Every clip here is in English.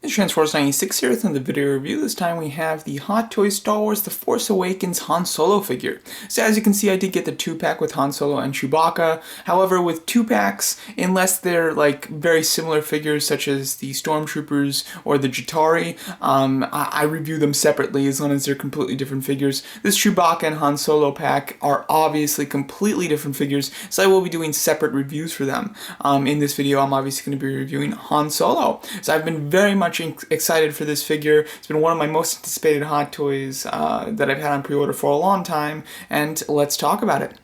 It's Transforce96 here with another video review. This time we have the Hot Toys Star Wars The Force Awakens Han Solo figure. So as you can see, I did get the 2-pack with Han Solo and Chewbacca. However, with 2-packs, unless they're like very similar figures such as the Stormtroopers or the Jatari, I review them separately as long as they're completely different figures. This Chewbacca and Han Solo pack are obviously completely different figures, so I will be doing separate reviews for them. In this video, I'm obviously going to be reviewing Han Solo. So I've been very much excited for this figure. It's been one of my most anticipated Hot Toys that I've had on pre-order for a long time, and let's talk about it.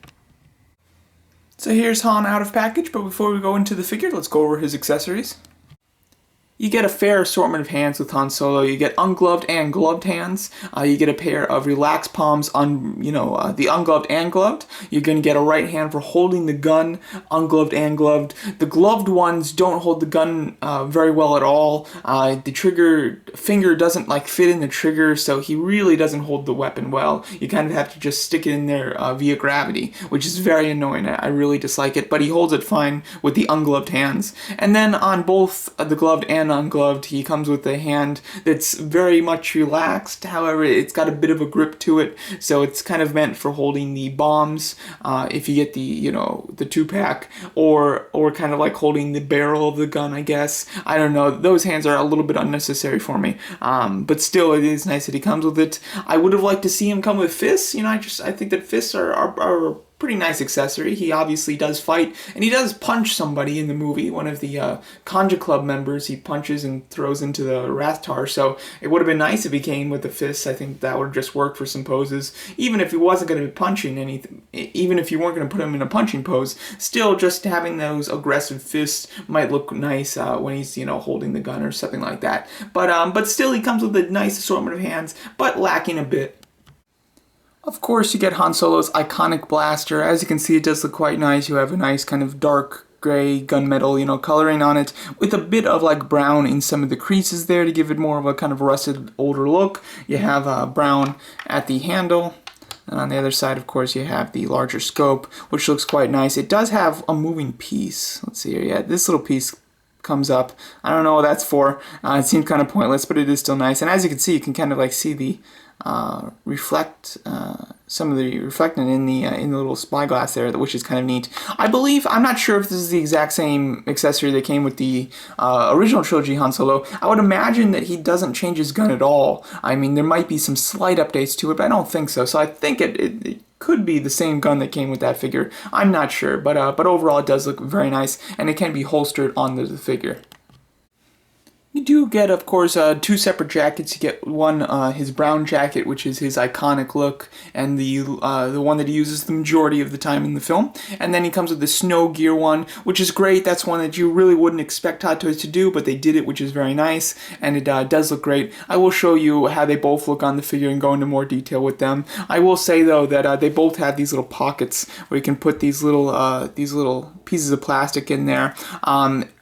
So here's Han out of package, but before we go into the figure, let's go over his accessories. You get a fair assortment of hands with Han Solo. You get ungloved and gloved hands. You get a pair of relaxed palms on, the ungloved and gloved. You're going to get a right hand for holding the gun, ungloved and gloved. The gloved ones don't hold the gun very well at all. The trigger finger doesn't fit in the trigger, so he really doesn't hold the weapon well. You kind of have to just stick it in there via gravity, which is very annoying. I really dislike it, but he holds it fine with the ungloved hands. And then on both the gloved and ungloved, he comes with a hand that's very much relaxed. However, it's got a bit of a grip to it, so it's kind of meant for holding the bombs if you get the the 2-pack, or kind of like holding the barrel of the gun, I guess. I don't know, those hands are a little bit unnecessary for me, but still it is nice that he comes with it. I would have liked to see him come with fists. I think that fists are a pretty nice accessory. He obviously does fight, and he does punch somebody in the movie. One of the Conja Club members he punches and throws into the Rathtar, so it would have been nice if he came with the fists. I think that would just work for some poses. Even if he wasn't going to be punching anything, even if you weren't going to put him in a punching pose, still just having those aggressive fists might look nice when he's holding the gun or something like that. But still, he comes with a nice assortment of hands, but lacking a bit. Of course, you get Han Solo's iconic blaster. As you can see, it does look quite nice. You have a nice kind of dark gray gunmetal, coloring on it, with a bit of brown in some of the creases there to give it more of a kind of rusted, older look. You have brown at the handle. And on the other side, of course, you have the larger scope, which looks quite nice. It does have a moving piece. Let's see here. Yeah, this little piece comes up. I don't know what that's for. It seems kind of pointless, but it is still nice. And as you can see, you can kind of see the some of the reflecting in the little spyglass there, which is kind of neat. I'm not sure if this is the exact same accessory that came with the original trilogy Han Solo. I would imagine that he doesn't change his gun at all. I mean, there might be some slight updates to it, but I don't think so. So I think it could be the same gun that came with that figure. I'm not sure, but overall it does look very nice, and it can be holstered onto the figure. You do get, of course, 2 separate jackets. You get one, his brown jacket, which is his iconic look, and the one that he uses the majority of the time in the film. And then he comes with the snow gear one, which is great. That's one that you really wouldn't expect Hot Toys to do, but they did it, which is very nice, and it does look great. I will show you how they both look on the figure and go into more detail with them. I will say, though, that they both have these little pockets where you can put these little pieces of plastic in there.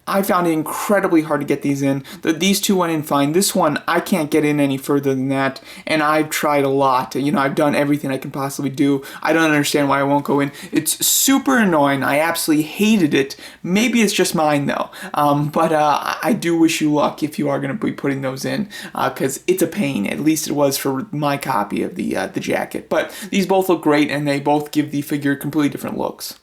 I found it incredibly hard to get these in. These two went in fine. This one, I can't get in any further than that, and I've tried a lot. I've done everything I can possibly do. I don't understand why it won't go in. It's super annoying. I absolutely hated it. Maybe it's just mine, though. But I do wish you luck if you are going to be putting those in, because it's a pain. At least it was for my copy of the jacket. But these both look great, and they both give the figure completely different looks.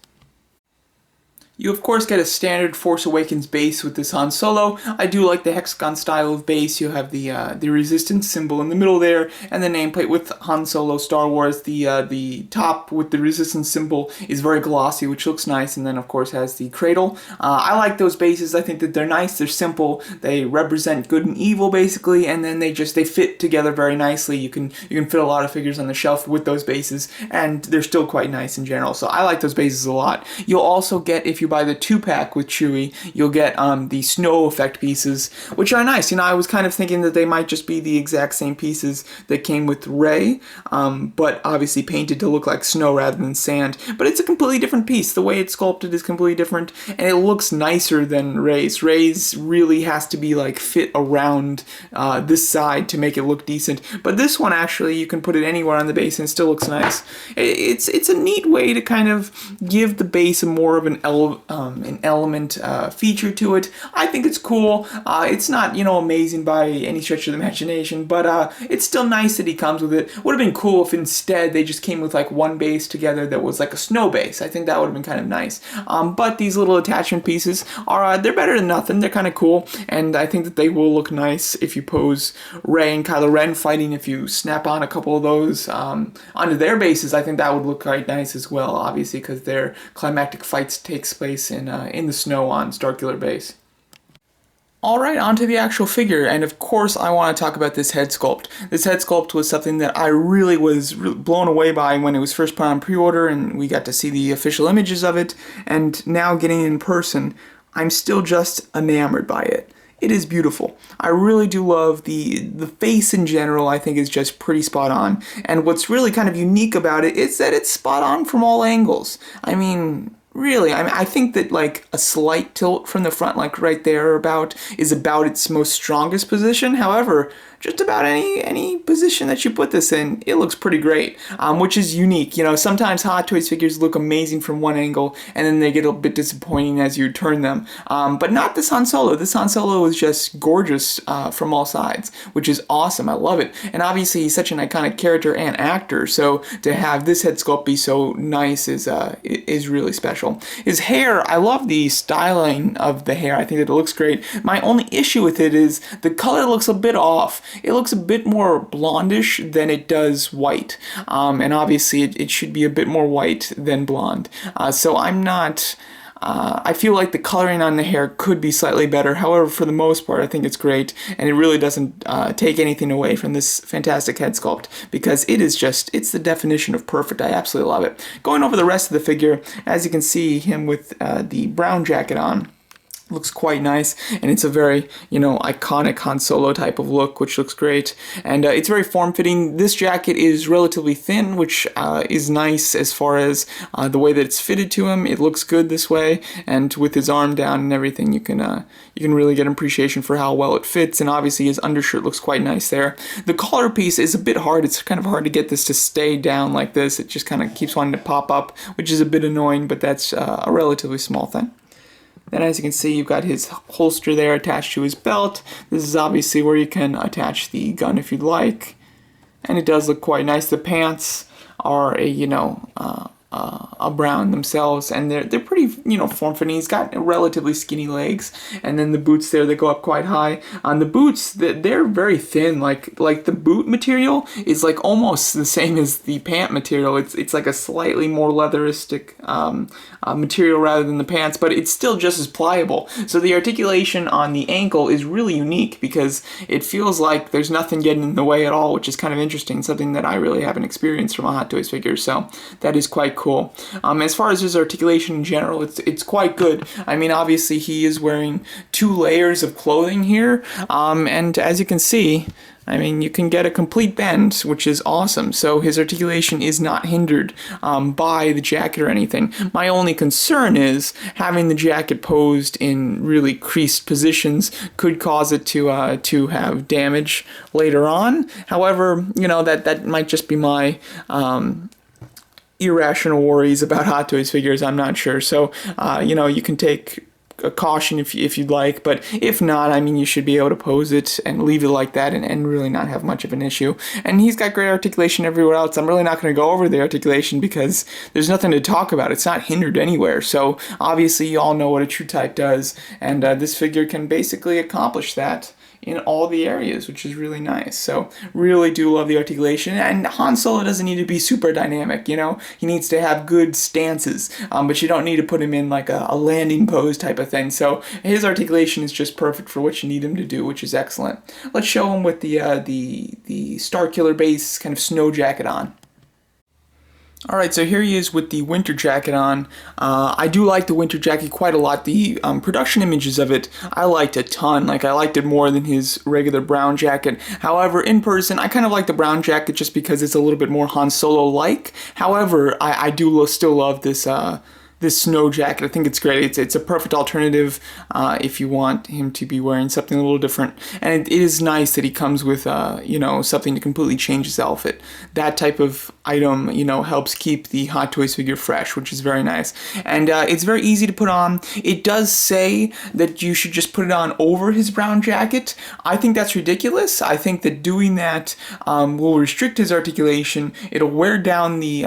You, of course, get a standard Force Awakens base with this Han Solo. I do like the hexagon style of base. You have the resistance symbol in the middle there, and the nameplate with Han Solo Star Wars. The top with the resistance symbol is very glossy, which looks nice, and then, of course, has the cradle. I like those bases. I think that they're nice. They're simple. They represent good and evil, basically, and then they fit together very nicely. You can fit a lot of figures on the shelf with those bases, and they're still quite nice in general. So I like those bases a lot. You'll also get, if you buy the 2-pack with Chewie, you'll get the snow effect pieces, which are nice. I was kind of thinking that they might just be the exact same pieces that came with Rey, but obviously painted to look like snow rather than sand. But it's a completely different piece. The way it's sculpted is completely different, and it looks nicer than Rey's. Rey's really has to be fit around this side to make it look decent. But this one, actually, you can put it anywhere on the base and it still looks nice. It's a neat way to kind of give the base more of an an element feature to it. I think it's cool. It's not, amazing by any stretch of the imagination, but it's still nice that he comes with it. Would have been cool if instead they just came with like one base together that was like a snow base. I think that would have been kind of nice. But these little attachment pieces are, they're better than nothing. They're kind of cool, and I think that they will look nice if you pose Rey and Kylo Ren fighting. If you snap on a couple of those onto their bases, I think that would look quite nice as well, obviously, because their climactic fights takes place in the snow on Starkiller Base. Alright, onto the actual figure, and of course I want to talk about this head sculpt. This head sculpt was something that I really was blown away by when it was first put on pre-order and we got to see the official images of it, and now getting it in person, I'm still just enamored by it. It is beautiful. I really do love the face in general. I think is just pretty spot on, and what's really kind of unique about it is that it's spot on from all angles. I mean, really, I think that like a slight tilt from the front, like right there is about its most strongest position. However, just about any position that you put this in, it looks pretty great, which is unique. Sometimes Hot Toys figures look amazing from one angle, and then they get a bit disappointing as you turn them. But not this Han Solo. This Han Solo is just gorgeous from all sides, which is awesome. I love it. And obviously, he's such an iconic character and actor, so to have this head sculpt be so nice is really special. His hair, I love the styling of the hair. I think that it looks great. My only issue with it is the color looks a bit off. It looks a bit more blondish than it does white, and obviously it should be a bit more white than blonde. So I'm not. I feel like the coloring on the hair could be slightly better. However, for the most part, I think it's great, and it really doesn't take anything away from this fantastic head sculpt, because it's the definition of perfect. I absolutely love it. Going over the rest of the figure, as you can see him with the brown jacket on. Looks quite nice, and it's a very, iconic Han Solo type of look, which looks great, and it's very form-fitting. This jacket is relatively thin, which is nice as far as the way that it's fitted to him. It looks good this way, and with his arm down and everything, you can really get an appreciation for how well it fits, and obviously his undershirt looks quite nice there. The collar piece is a bit hard. It's kind of hard to get this to stay down like this. It just kind of keeps wanting to pop up, which is a bit annoying, but that's a relatively small thing. Then, as you can see, you've got his holster there attached to his belt. This is obviously where you can attach the gun if you'd like. And it does look quite nice. The pants are a brown themselves, and they're pretty, form-fitting. He's got relatively skinny legs, and then the boots there, they go up quite high. On the boots, they're very thin. Like the boot material is like almost the same as the pant material. It's like a slightly more leatheristic material rather than the pants, but it's still just as pliable. So the articulation on the ankle is really unique because it feels like there's nothing getting in the way at all, which is kind of interesting, something that I really haven't experienced from a Hot Toys figure, so that is quite cool. As far as his articulation in general, it's quite good. I mean, obviously he is wearing 2 layers of clothing here, and as you can see, I mean, you can get a complete bend, which is awesome. So his articulation is not hindered by the jacket or anything. My only concern is having the jacket posed in really creased positions could cause it to have damage later on. However, that might just be my irrational worries about Hot Toys figures. I'm not sure. So, you can take a caution if you'd like, but if not, I mean, you should be able to pose it and leave it like that and really not have much of an issue. And he's got great articulation everywhere else. I'm really not going to go over the articulation because there's nothing to talk about. It's not hindered anywhere. So obviously you all know what a true type does, and this figure can basically accomplish that in all the areas, which is really nice. So really do love the articulation, and Han Solo doesn't need to be super dynamic, he needs to have good stances, but you don't need to put him in like a landing pose type of thing. So his articulation is just perfect for what you need him to do, which is excellent. Let's show him with the Starkiller base kind of snow jacket on. Alright, so here he is with the winter jacket on. I do like the winter jacket quite a lot. The production images of it, I liked a ton. Like, I liked it more than his regular brown jacket. However, in person, I kind of like the brown jacket just because it's a little bit more Han Solo-like. However, I do still love this this snow jacket. I think it's great. It's a perfect alternative if you want him to be wearing something a little different. And it is nice that he comes with, you know, something to completely change his outfit. That type of item, you know, helps keep the Hot Toys figure fresh, which is very nice. And it's very easy to put on. It does say that you should just put it on over his brown jacket. I think that's ridiculous. I think that doing that will restrict his articulation. It'll wear down the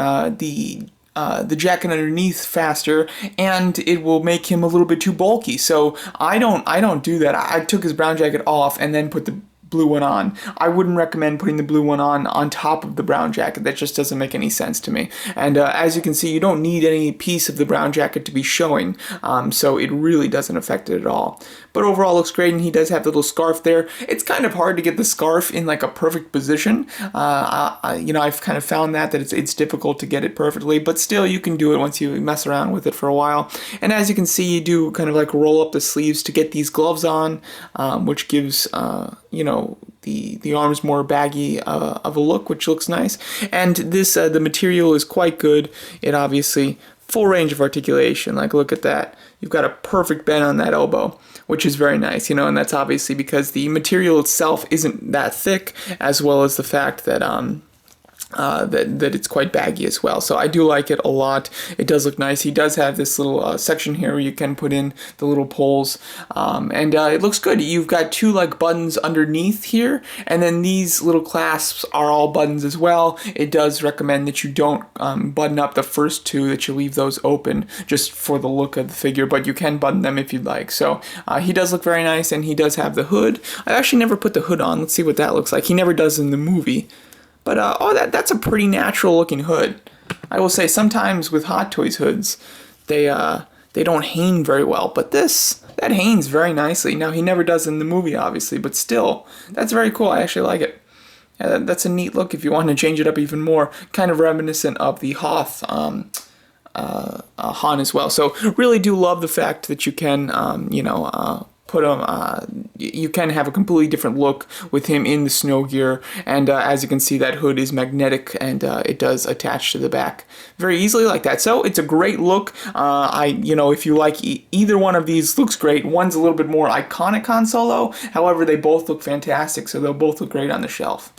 jacket underneath faster, and it will make him a little bit too bulky. So I don't do that. I took his brown jacket off and then put the blue one on. I wouldn't recommend putting the blue one on top of the brown jacket. That just doesn't make any sense to me. And as you can see, you don't need any piece of the brown jacket to be showing, so it really doesn't affect it at all. But overall, looks great, and he does have the little scarf there. It's kind of hard to get the scarf in like a perfect position. You know, I've kind of found that it's difficult to get it perfectly, but still, you can do it once you mess around with it for a while. And as you can see, you do kind of like roll up the sleeves to get these gloves on, which gives you know, the arms more baggy of a look, which looks nice. And this the material is quite good. It obviously full range of articulation. Like, look at that. You've got a perfect bend on that elbow, which is very nice, you know, and that's obviously because the material itself isn't that thick, as well as the fact that that it's quite baggy as well. So I do like it a lot. It does look nice. He does have this little section here where you can put in the little poles, and it looks good. You've got two like buttons underneath here, and then these little clasps are all buttons as well. It does recommend that you don't button up the first two, that you leave those open just for the look of the figure, but you can button them if you'd like. So he does look very nice, and he does have the hood. I actually never put the hood on. Let's see what that looks like. He never does in the movie. But that's a pretty natural looking hood. I will say sometimes with Hot Toys hoods, they don't hang very well, but that hangs very nicely. Now he never does in the movie, obviously, but still, that's very cool. I actually like it. That's a neat look if you want to change it up even more. Kind of reminiscent of the Hoth Han as well. So really do love the fact that you can, you know, put him, you can have a completely different look with him in the snow gear, and as you can see, that hood is magnetic, and it does attach to the back very easily like that. So it's a great look. You know, if you like either one of these, looks great. One's a little bit more iconic Han Solo, however, they both look fantastic, so they'll both look great on the shelf.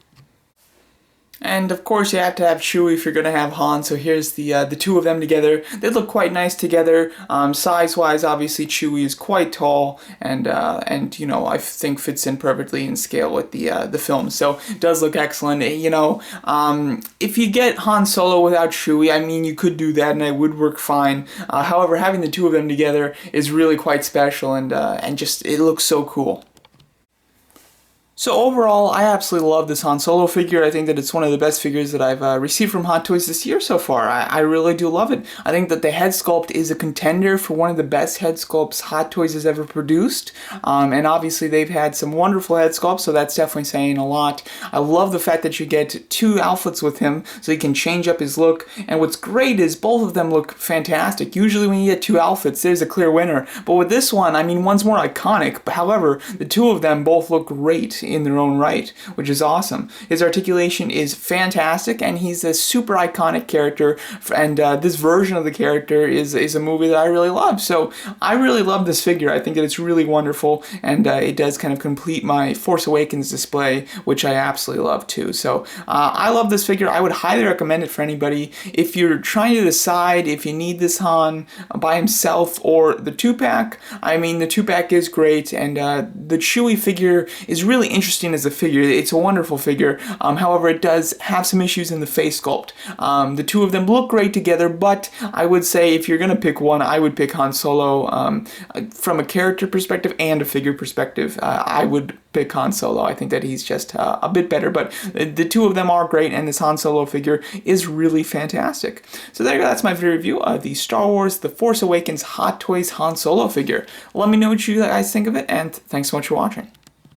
And of course you have to have Chewie if you're going to have Han, so here's the two of them together. They look quite nice together. Size-wise, obviously Chewie is quite tall, and you know, I think fits in perfectly in scale with the film, so it does look excellent. You know, if you get Han Solo without Chewie, I mean, you could do that and it would work fine. However, having the two of them together is really quite special, and just, it looks so cool. So overall, I absolutely love this Han Solo figure. I think that it's one of the best figures that I've received from Hot Toys this year so far. I really do love it. I think that the head sculpt is a contender for one of the best head sculpts Hot Toys has ever produced. And obviously they've had some wonderful head sculpts, so that's definitely saying a lot. I love the fact that you get two outfits with him, so he can change up his look. And what's great is both of them look fantastic. Usually when you get two outfits, there's a clear winner. But with this one, I mean, one's more iconic, but however, the two of them both look great in their own right, which is awesome. His articulation is fantastic, and he's a super iconic character, and this version of the character is a movie that I really love. So I really love this figure. I think that it's really wonderful, and it does kind of complete my Force Awakens display, which I absolutely love too. So I love this figure. I would highly recommend it for anybody. If you're trying to decide if you need this Han by himself or the 2-pack, I mean, the 2-pack is great, and the Chewie figure is really interesting as a figure. It's a wonderful figure. However, it does have some issues in the face sculpt. The two of them look great together, but I would say if you're going to pick one, I would pick Han Solo from a character perspective and a figure perspective. I would pick Han Solo. I think that he's just a bit better, but the two of them are great, and this Han Solo figure is really fantastic. So there you go. That's my video review of the Star Wars The Force Awakens Hot Toys Han Solo figure. Let me know what you guys think of it, and thanks so much for watching.